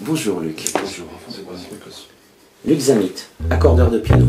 Bonjour Luc. Bonjour. Luc Zamit, accordeur de piano.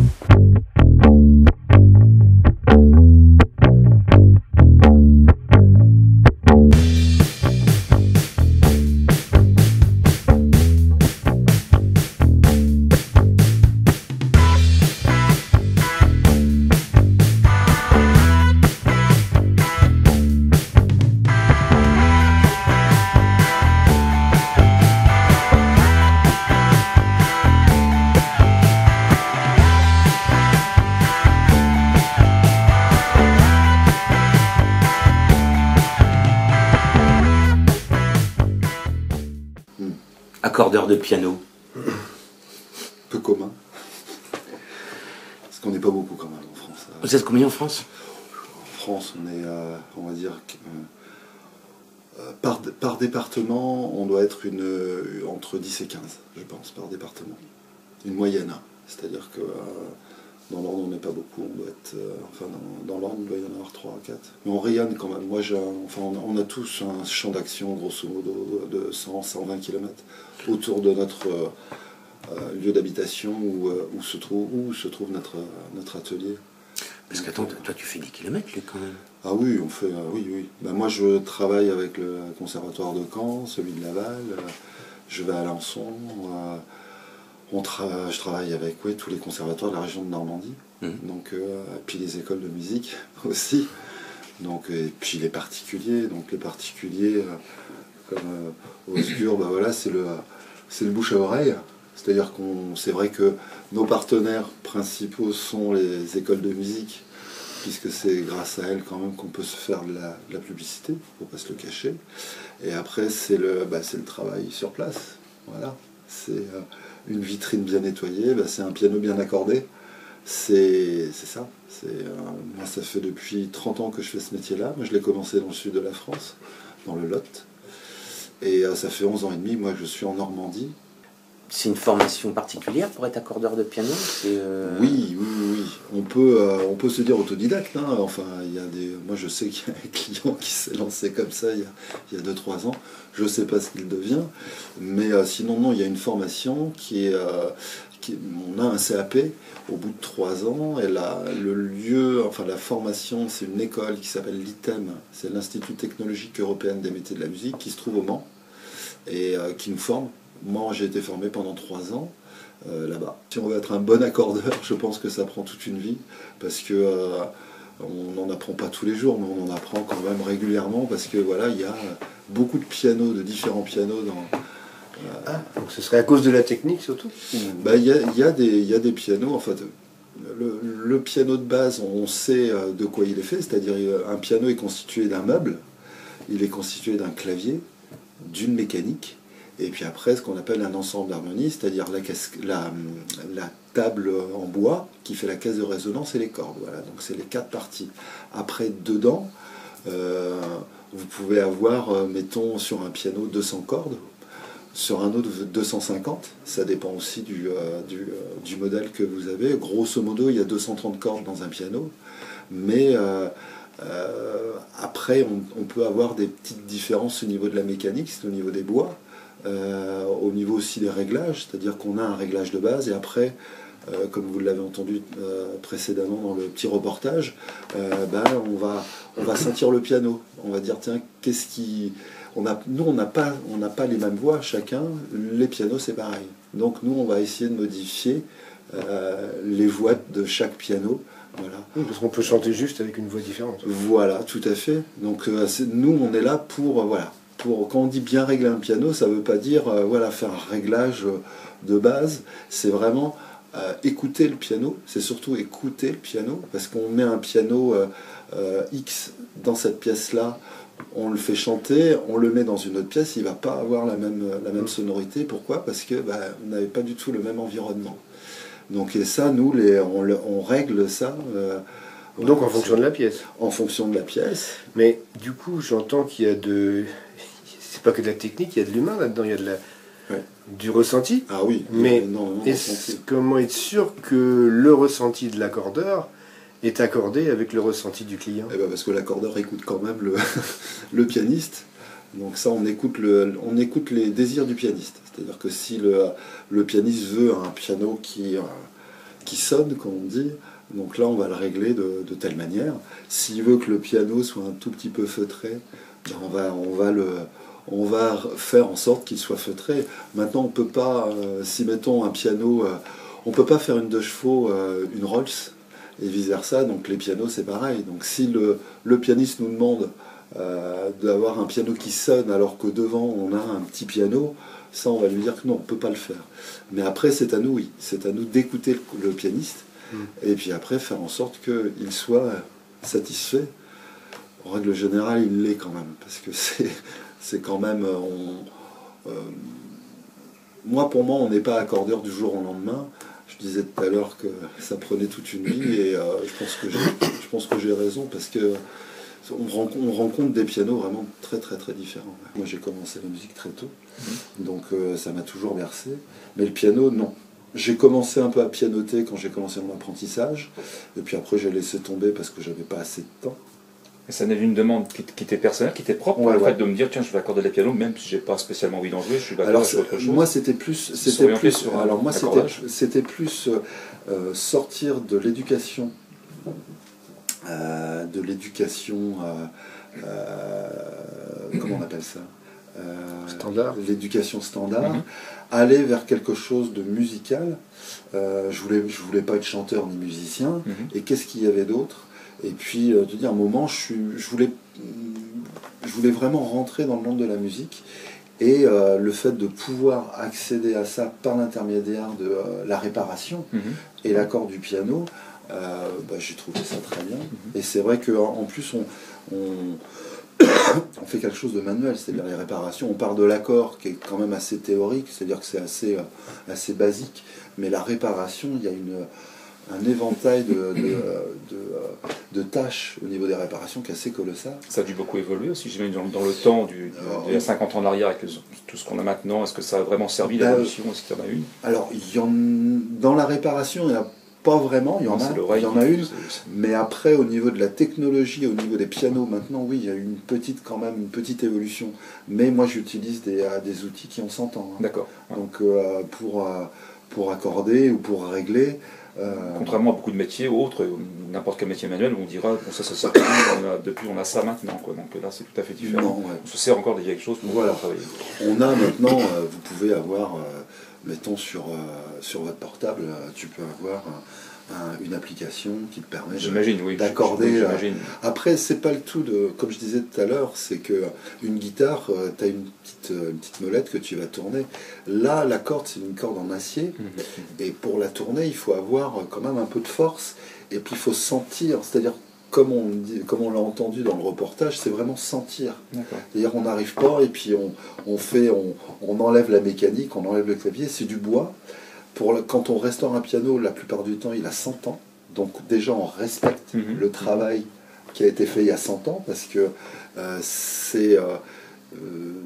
Accordeur de piano. Peu commun. Parce qu'on n'est pas beaucoup quand même en France. Vous êtes combien en France? En France, on est, on va dire, par département, on doit être entre 10 et 15, je pense, par département. Une moyenne. Hein. C'est-à-dire que dans l'Orne, on n'est pas beaucoup. On doit être, dans l'Orne, il doit y en avoir 3 à 4. Mais on rayonne quand même. Moi, on a tous un champ d'action, grosso modo, de 100-120 km autour de notre lieu d'habitation où se trouve notre atelier. Parce qu'attends, toi tu fais 10 km Luc quand même. Ah oui, on fait, oui. Ben, moi je travaille avec le conservatoire de Caen, celui de Laval, je vais à Alençon, je travaille avec tous les conservatoires de la région de Normandie, donc, puis les écoles de musique aussi, donc, et puis les particuliers, comme Osgur, ben voilà, c'est le bouche à oreille. C'est-à-dire c'est vrai que nos partenaires principaux sont les écoles de musique, puisque c'est grâce à elles quand même qu'on peut se faire de la publicité, il ne faut pas se le cacher. Et après, c'est le travail sur place. Voilà. C'est une vitrine bien nettoyée, c'est un piano bien accordé. C'est ça. Moi, ça fait depuis 30 ans que je fais ce métier-là. Moi, je l'ai commencé dans le sud de la France, dans le Lot. Et ça fait 11 ans et demi, moi, que je suis en Normandie. C'est une formation particulière pour être accordeur de piano? Oui. On peut se dire autodidacte. Hein. Enfin, moi, je sais qu'il y a un client qui s'est lancé comme ça il y a 2-3 ans. Je ne sais pas ce qu'il devient. Mais sinon, non, il y a une formation on a un CAP au bout de 3 ans. Et la formation, c'est une école qui s'appelle l'ITEM. C'est l'Institut technologique européen des métiers de la musique qui se trouve au Mans et qui nous forme. Moi, j'ai été formé pendant 3 ans là-bas. Si on veut être un bon accordeur, je pense que ça prend toute une vie, parce que on n'en apprend pas tous les jours, mais on en apprend quand même régulièrement, parce que voilà, il y a beaucoup de pianos, de différents pianos dans. Donc ce serait à cause de la technique surtout? Il y a des pianos, en fait. Le piano de base, on sait de quoi il est fait, c'est-à-dire un piano est constitué d'un meuble, il est constitué d'un clavier, d'une mécanique. Et puis après, ce qu'on appelle un ensemble d'harmonie, c'est-à-dire la table en bois qui fait la caisse de résonance et les cordes. Voilà, donc c'est les 4 parties. Après, dedans, vous pouvez avoir, mettons, sur un piano 200 cordes, sur un autre 250. Ça dépend aussi du modèle que vous avez. Grosso modo, il y a 230 cordes dans un piano, mais après, on peut avoir des petites différences au niveau de la mécanique, c'est au niveau des bois. Au niveau aussi des réglages, c'est-à-dire qu'on a un réglage de base et après, comme vous l'avez entendu précédemment dans le petit reportage, on va sentir le piano. On va dire tiens, nous on n'a pas les mêmes voix chacun. Les pianos c'est pareil. Donc nous on va essayer de modifier les voix de chaque piano. Voilà. Oui, parce qu'on peut chanter juste avec une voix différente. Voilà, tout à fait. Donc nous on est là pour voilà. Quand on dit bien régler un piano, ça ne veut pas dire faire un réglage de base. C'est vraiment écouter le piano. C'est surtout écouter le piano, parce qu'on met un piano X dans cette pièce-là, on le fait chanter, on le met dans une autre pièce, il ne va pas avoir la même sonorité. Pourquoi? Parce que on n'avait pas du tout le même environnement. Donc et ça, nous, on règle ça. Donc en fonction de la pièce. En fonction de la pièce. Mais du coup, j'entends qu'il y a c'est pas que de la technique, il y a de l'humain là-dedans, il y a du ressenti. Ah oui. Mais comment être sûr que le ressenti de l'accordeur est accordé avec le ressenti du client? Parce que l'accordeur écoute quand même le pianiste. Donc ça, on écoute les désirs du pianiste. C'est-à-dire que si le pianiste veut un piano qui sonne, comme on dit, donc là, on va le régler de telle manière. S'il veut que le piano soit un tout petit peu feutré, ben on va faire en sorte qu'il soit feutré. Maintenant, on peut pas, si mettons un piano, on peut pas faire une 2 chevaux, une Rolls, et vice-versa. Donc les pianos, c'est pareil. Donc si le pianiste nous demande d'avoir un piano qui sonne alors que devant on a un petit piano, ça on va lui dire que non, on ne peut pas le faire. Mais après c'est à nous, oui, c'est à nous d'écouter le pianiste et puis après faire en sorte qu'il soit satisfait. En règle générale il l'est quand même, parce que c'est quand même... pour moi on n'est pas accordeur du jour au lendemain. Je disais tout à l'heure que ça prenait toute une vie et je pense que j'ai raison, parce que on rencontre des pianos vraiment très très très différents. Moi j'ai commencé la musique très tôt, donc ça m'a toujours bercé. Mais le piano, non. J'ai commencé un peu à pianoter quand j'ai commencé mon apprentissage, et puis après j'ai laissé tomber parce que j'avais pas assez de temps. Et ça n'est une demande qui était personnelle, qui était propre, Ouais, le ouais. fait de me dire tiens je vais accorder les pianos, même si j'ai pas spécialement envie d'en jouer, je suis d'accord sur autre chose. Moi c'était plus sortir de l'éducation comment on appelle ça, Standard. l'éducation standard, aller vers quelque chose de musical. Je voulais pas être chanteur ni musicien, et qu'est-ce qu'il y avait d'autre? Et puis de dire à un moment je voulais vraiment rentrer dans le monde de la musique, et le fait de pouvoir accéder à ça par l'intermédiaire de la réparation et l'accord du piano, j'ai trouvé ça très bien. Et c'est vrai qu'en plus on fait quelque chose de manuel, c'est-à-dire les réparations, on part de l'accord qui est quand même assez théorique, c'est-à-dire que c'est assez basique, mais la réparation, il y a un éventail de tâches au niveau des réparations qui est assez colossal. Ça a dû beaucoup évoluer aussi, j'imagine, dans le temps, il y a 50 ans en arrière, avec tout ce qu'on a maintenant. Est-ce que ça a vraiment servi l'évolution? Est-ce qu'il y en a une? Alors, dans la réparation, il n'y en a pas vraiment, il y en a une, mais après, au niveau de la technologie, au niveau des pianos, maintenant, oui, il y a une petite évolution. Mais moi, j'utilise des outils qui ont 100 ans. Hein. D'accord. Donc, pour accorder ou pour régler... Contrairement à beaucoup de métiers ou autres, n'importe quel métier manuel, on dira bon, ça sert depuis on a ça maintenant, quoi. Donc là c'est tout à fait différent. Non, ouais. On se sert encore de quelque chose pour pouvoir travailler. On a maintenant, vous pouvez avoir, mettons sur votre portable, tu peux avoir une application qui te permet d'accorder. Après, c'est pas le tout de, comme je disais tout à l'heure, c'est que une guitare, tu as une petite molette que tu vas tourner. Là, la corde, c'est une corde en acier, et pour la tourner, il faut avoir quand même un peu de force, et puis il faut sentir, c'est-à-dire comme on l'a entendu dans le reportage, c'est vraiment sentir. C'est-à-dire on n'arrive pas et puis on enlève la mécanique, on enlève le clavier, c'est du bois. Quand on restaure un piano, la plupart du temps, il a 100 ans. Donc déjà, on respecte le travail qui a été fait il y a 100 ans, parce que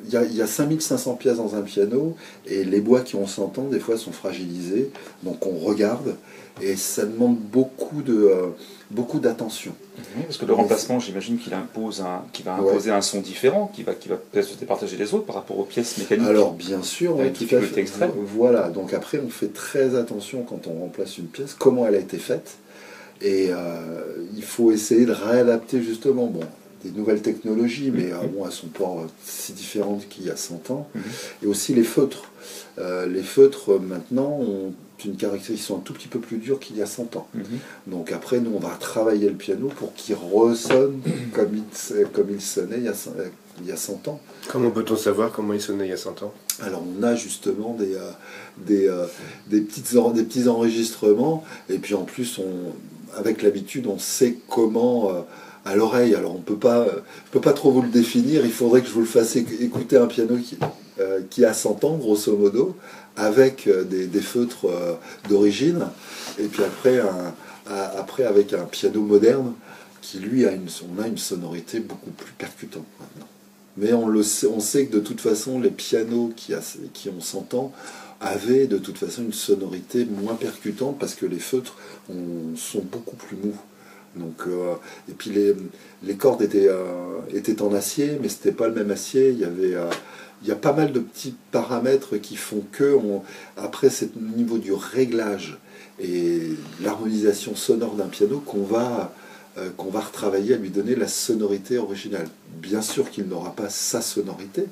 il y a 5500 pièces dans un piano, et les bois qui ont 100 ans, des fois, sont fragilisés. Donc on regarde, et ça demande beaucoup d'attention. Parce que le remplacement, j'imagine qu'il va imposer un son différent, qui va peut-être se départager des autres par rapport aux pièces mécaniques. Alors bien sûr, avec difficulté extrême. Voilà, donc après on fait très attention quand on remplace une pièce, comment elle a été faite, et il faut essayer de réadapter justement des nouvelles technologies, mais elles sont pas si différentes qu'il y a 100 ans. Et aussi les feutres. Les feutres maintenant ont une caractéristique, ils sont un tout petit peu plus durs qu'il y a 100 ans. Donc après, nous, on va travailler le piano pour qu'il ressonne comme il sonnait il y a 100 ans. Comment peut-on savoir comment il sonnait il y a 100 ans? Alors on a justement des petits enregistrements, et puis en plus, avec l'habitude, on sait comment... à l'oreille, alors je peux pas trop vous le définir, il faudrait que je vous le fasse écouter un piano qui a 100 ans, grosso modo, avec des feutres d'origine, et puis après avec un piano moderne qui lui on a une sonorité beaucoup plus percutante maintenant. Mais on sait que de toute façon les pianos qui ont 100 ans avaient de toute façon une sonorité moins percutante, parce que les feutres sont beaucoup plus mous. Donc, et puis les cordes étaient en acier, mais c'était pas le même acier. Il y a pas mal de petits paramètres qui font que, après, c'est au niveau du réglage et l'harmonisation sonore d'un piano qu'on va retravailler à lui donner la sonorité originale. Bien sûr qu'il n'aura pas sa sonorité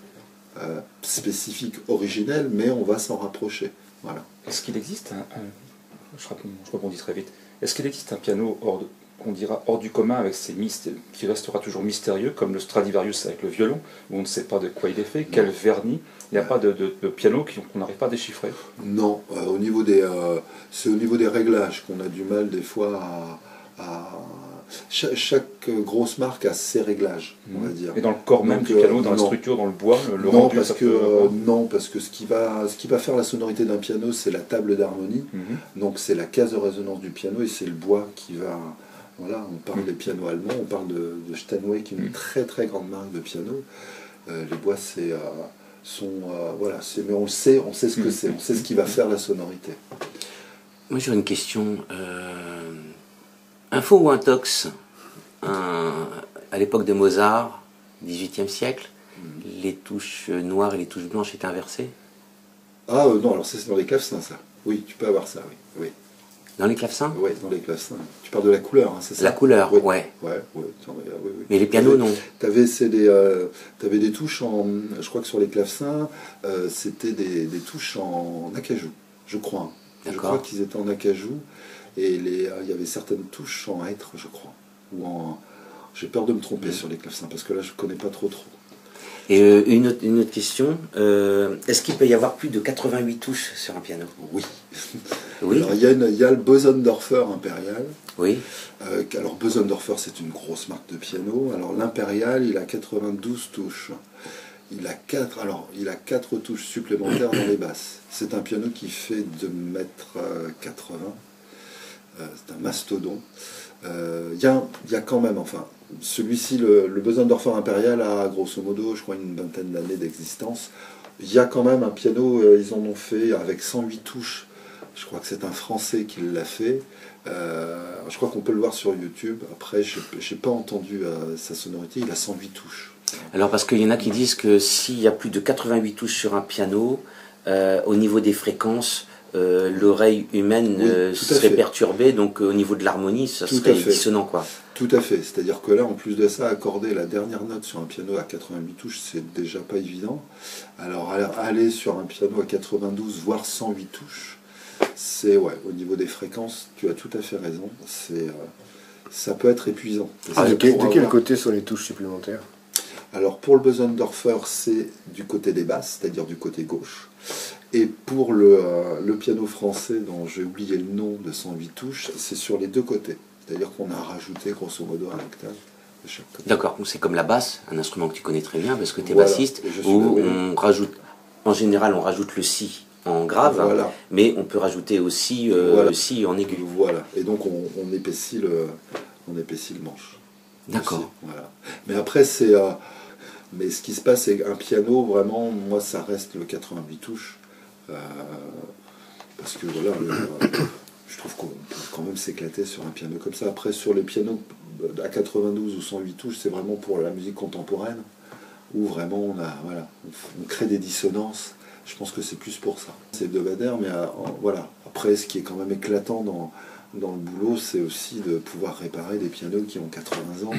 spécifique originelle, mais on va s'en rapprocher. Voilà. Est-ce qu'il existe je rebondis très vite. Est-ce qu'il existe un piano qu'on dira hors du commun avec qui restera toujours mystérieux, comme le Stradivarius avec le violon, où on ne sait pas de quoi il est fait, quel vernis, il n'y a pas de piano qu'on n'arrive pas à déchiffrer? Non, c'est au niveau des réglages qu'on a du mal des fois à chaque grosse marque a ses réglages, on va dire. Et dans le corps même du piano, dans la structure, dans le bois, le non, rendu, parce que ce qui va faire la sonorité d'un piano, c'est la table d'harmonie. Donc c'est la case de résonance du piano et c'est le bois qui va. Voilà, on parle des pianos allemands, on parle de Steinway qui est une très très grande marque de piano. Les bois mais on sait ce que c'est, on sait ce qui va faire la sonorité. Moi j'ai une question. Info ou intox, à l'époque de Mozart, 18e siècle, les touches noires et les touches blanches étaient inversées? Ah non, alors c'est dans les clavecins ça. Oui, tu peux avoir ça, oui. Dans les clavecins? Oui, dans les clavecins. Tu parles de la couleur, hein, c'est ça? La couleur, oui. Ouais. Oui. Mais les pianos, non. T'avais des touches je crois que sur les clavecins, c'était des touches en acajou, je crois. Je crois qu'ils étaient en acajou. Et il y avait certaines touches en hêtre, je crois. J'ai peur de me tromper sur les clavecins, parce que là, je ne connais pas trop. Et une autre question, est-ce qu'il peut y avoir plus de 88 touches sur un piano? Oui. Oui. Alors, il y a le Bösendorfer impérial. Oui. Alors, Bösendorfer, c'est une grosse marque de piano. Alors, l'impérial, il a 92 touches. Il a 4 touches supplémentaires dans les basses. C'est un piano qui fait 2,80 m. C'est un mastodon. Il y a quand même, celui-ci, le Bösendorfer impérial a grosso modo, je crois, une vingtaine d'années d'existence. Il y a quand même un piano, ils en ont fait avec 108 touches. Je crois que c'est un Français qui l'a fait. Je crois qu'on peut le voir sur YouTube. Après, je n'ai pas entendu sa sonorité, il a 108 touches. Alors parce qu'il y en a qui disent que s'il y a plus de 88 touches sur un piano, au niveau des fréquences, l'oreille humaine serait perturbée, donc au niveau de l'harmonie, ça serait dissonant, quoi. Tout à fait, c'est-à-dire que là, en plus de ça, accorder la dernière note sur un piano à 88 touches, c'est déjà pas évident. Alors aller sur un piano à 92, voire 108 touches, c'est, au niveau des fréquences, tu as tout à fait raison, ça peut être épuisant. De quel côté sont les touches supplémentaires? Alors pour le Bösendorfer, c'est du côté des basses, c'est-à-dire du côté gauche. Et pour le piano français, dont j'ai oublié le nom, de 108 touches, c'est sur les deux côtés. C'est-à-dire qu'on a rajouté grosso modo un octave de chaque côté. D'accord, c'est comme la basse, un instrument que tu connais très bien parce que tu es bassiste, où on rajoute, en général on rajoute le si en grave, mais on peut rajouter aussi le si en aigu. Voilà, et donc on épaissit le manche. D'accord. Aussi, voilà. Mais après mais ce qui se passe, c'est qu'un piano, vraiment, moi ça reste le 88 touches. Parce que je trouve qu'on peut quand même s'éclater sur un piano comme ça. Après, sur les pianos à 92 ou 108 touches, c'est vraiment pour la musique contemporaine, où vraiment on crée des dissonances. Je pense que c'est plus pour ça. C'est hebdomadaire, mais Après, ce qui est quand même éclatant dans le boulot, c'est aussi de pouvoir réparer des pianos qui ont 80 ans,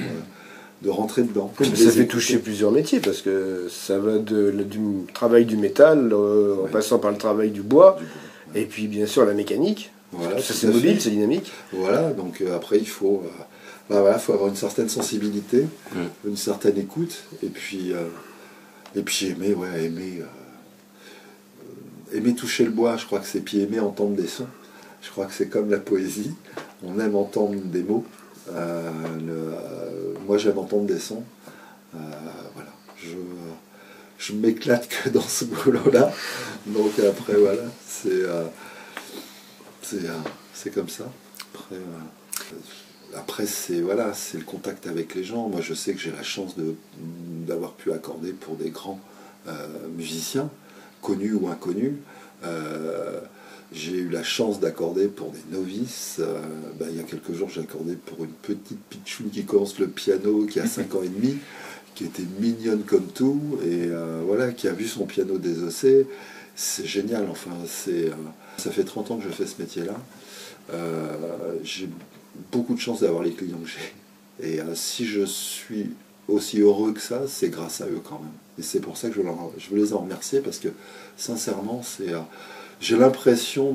de rentrer dedans. Ça fait toucher plusieurs métiers, parce que ça va du travail du métal, en passant par le travail du bois, et puis bien sûr la mécanique. Voilà, ça c'est mobile, c'est dynamique. Voilà, donc après il faut avoir une certaine sensibilité, une certaine écoute, et puis aimer toucher le bois. Je crois que c'est puis aimer entendre des sons. Je crois que c'est comme la poésie, on aime entendre des mots. Moi j'aime entendre des sons. Je m'éclate que dans ce boulot-là. Donc après c'est comme ça. Après c'est le contact avec les gens. Moi je sais que j'ai la chance d'avoir pu accorder pour des grands musiciens, connus ou inconnus. J'ai eu la chance d'accorder pour des novices. Il y a quelques jours, j'ai accordé pour une petite pitchoune qui commence le piano, qui a 5 ans et demi, qui était mignonne comme tout, et voilà, qui a vu son piano désossé. C'est génial, enfin, ça fait 30 ans que je fais ce métier-là. J'ai beaucoup de chance d'avoir les clients que j'ai. Et si je suis aussi heureux que ça, c'est grâce à eux quand même. Et c'est pour ça que je veux les en remercier, parce que sincèrement, j'ai l'impression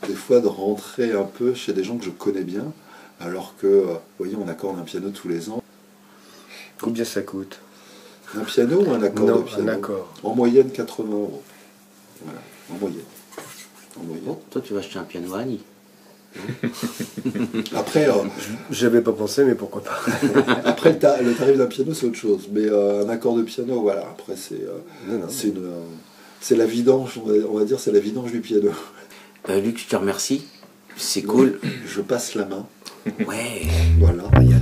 des fois de rentrer un peu chez des gens que je connais bien, alors que, vous voyez, on accorde un piano tous les ans. Combien ça coûte? Un piano ou un accord de piano? Un accord. En moyenne, 80 €. Voilà, en moyenne. Bon, toi, tu vas acheter un piano à Annie. Après, j'avais pas pensé, mais pourquoi pas. Après, le tarif d'un piano, c'est autre chose. Mais un accord de piano, voilà. Après, c'est la vidange, on va dire, c'est la vidange du piano. Luc, je te remercie. C'est cool. Je passe la main. Ouais. Voilà. Il y a